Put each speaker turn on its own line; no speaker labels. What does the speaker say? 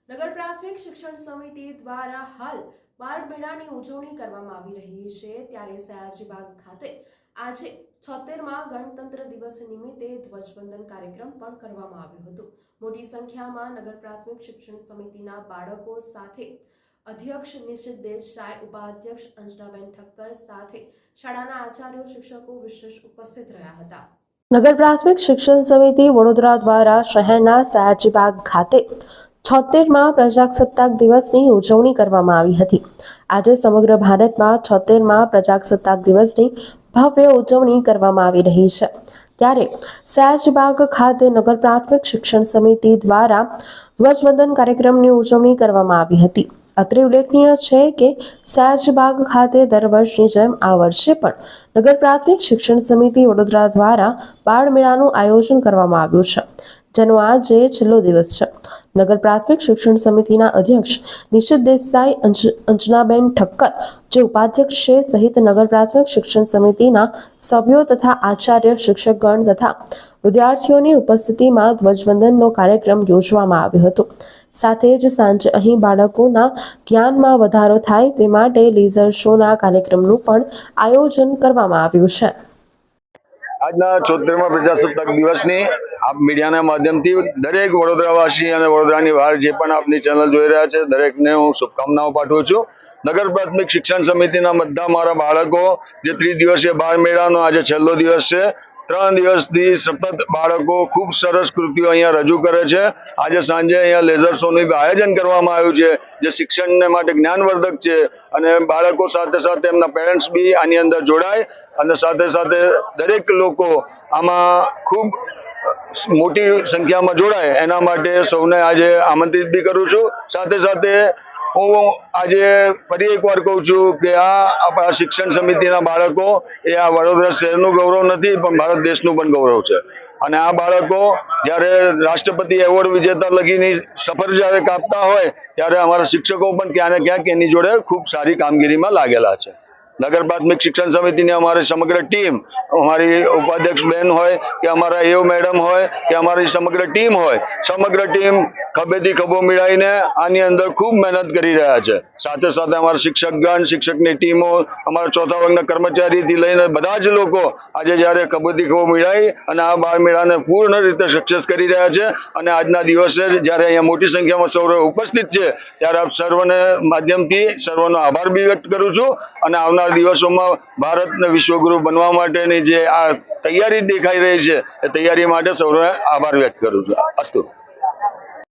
નગર પ્રાથમિક શિક્ષણ સમિતિ દ્વારા હાલ બાળ મેળાની ઉજવણી કરવામાં આવી રહી છે ત્યારે સયાજીબાગ ખાતે આજે 76મા ગણતંત્ર દિવસ નિમિત્તે ધ્વજવંદન કાર્યક્રમ પણ કરવામાં આવ્યો હતો। મોટી સંખ્યામાં નગર પ્રાથમિક શિક્ષણ સમિતિના બાળકો સાથે અધ્યક્ષ નિશિત દેસાઈ, ઉપાધ્યક્ષ અંજનાબેન ઠક્કર સાથે શાળાના આચાર્યો, શિક્ષકો વિશેષ ઉપસ્થિત રહ્યા હતા। નગર પ્રાથમિક શિક્ષણ સમિતિ વડોદરા દ્વારા શહેરના સયાજીબાગ ખાતે 76મા પ્રજાસત્તાક દિવસની ઉજવણી કરવામાં આવી હતી। આજે સમગ્ર ભારતમાં 76મા પ્રજાસત્તાક દિવસની ભવ્ય ઉજવણી કરવામાં આવી રહી છે ત્યારે સયાજીબાગ ખાતે નગર પ્રાથમિક શિક્ષણ સમિતિ દ્વારા ધ્વજવંદન કાર્યક્રમની ઉજવણી કરવામાં આવી હતી। અત્રે ઉલ્લેખનીય છે કે સયાજીબાગ ખાતે દર વર્ષની જેમ આ વર્ષે પણ નગર પ્રાથમિક શિક્ષણ સમિતિ વડોદરા દ્વારા બાળ મેળાનું આયોજન કરવામાં આવ્યું છે, જેનો આજે છેલ્લો દિવસ છે। નગર પ્રાથમિક શિક્ષણ સમિતિના અધ્યક્ષ નિશિત દેસાઈ, અંજનાબેન ઠક્કર જે ઉપાધ્યક્ષ છે સહિત નગર પ્રાથમિક શિક્ષણ સમિતિના સભ્યો તથા આચાર્ય, શિક્ષકગણ તથા વિદ્યાર્થીઓની ઉપસ્થિતિમાં ધ્વજવંદનનો કાર્યક્રમ યોજવામાં આવ્યો હતો। સાથે જ સાંજે અહીં બાળકોના જ્ઞાનમાં વધારો થાય તે માટે લેઝર શોના કાર્યક્રમનું પણ આયોજન કરવામાં આવ્યું છે।
આજના 76મા પ્રજાસત્તાક દિવસની આપ મીડિયાના માધ્યમથી દરેક વડોદરાવાસી અને વડોદરાની બહાર જે પણ આપની ચેનલ જોઈ રહ્યા છે દરેકને હું શુભકામનાઓ પાઠવું છું। નગર પ્રાથમિક શિક્ષણ સમિતિના બધા મારા બાળકો જે ત્રિદિવસીય બાળ મેળાનો આજે છેલ્લો દિવસ છે, 3 દિવસથી સતત બાળકો ખૂબ સરસ કૃતિઓ અહીંયા રજૂ કરે છે। આજે સાંજે અહીંયા લેઝર શોનું આયોજન કરવામાં આવ્યું છે જે શિક્ષણને માટે જ્ઞાનવર્ધક છે અને બાળકો સાથે સાથે એમના પેરેન્ટ્સ બી આની અંદર જોડાય અને સાથે સાથે દરેક લોકો આમાં ખૂબ મોટી સંખ્યામાં જોડાય એના માટે સૌને આજે આમંત્રિત બી કરું છું। સાથે સાથે હું આજે ફરી એકવાર કહું છું કે આ આપણા શિક્ષણ સમિતિના બાળકો એ આ વડોદરા શહેરનું ગૌરવ નથી પણ ભારત દેશનું પણ ગૌરવ છે અને આ બાળકો જ્યારે રાષ્ટ્રપતિ એવોર્ડ વિજેતા લગીની સફર જ્યારે કાપતા હોય ત્યારે અમારા શિક્ષકો પણ ક્યાં ને ક્યાંક એની જોડે ખૂબ સારી કામગીરીમાં લાગેલા છે। નગર પ્રાથમિક શિક્ષણ સમિતિની અમારી સમગ્ર ટીમ, અમારી ઉપાધ્યક્ષ બહેન હોય કે અમારા એઓ મેડમ હોય કે અમારી સમગ્ર ટીમ હોય, સમગ્ર ટીમ ખભેથી ખભો મિલાવીને આની અંદર ખૂબ મહેનત કરી રહ્યા છે। સાથે સાથે અમારા શિક્ષકગણ, શિક્ષકની ટીમો, અમારા ચોથા વર્ગના કર્મચારીથી લઈને બધા જ લોકો આજે જ્યારે ખભેથી ખભો મિલાવી અને આ બાળ મેળાને પૂર્ણ રીતે સક્સેસ કરી રહ્યા છે અને આજના દિવસે જ્યારે અહીંયા મોટી સંખ્યામાં સૌ ઉપસ્થિત છે ત્યારે આપ સર્વને માધ્યમથી સર્વનો આભાર બી વ્યક્ત કરું છું અને આવનાર દિવસોમાં ભારતને વિશ્વગુરુ બનવા માટેની જે આ તૈયારી દેખાઈ રહી છે એ તૈયારી માટે સૌને આભાર વ્યક્ત કરું છું। અસ્તુ।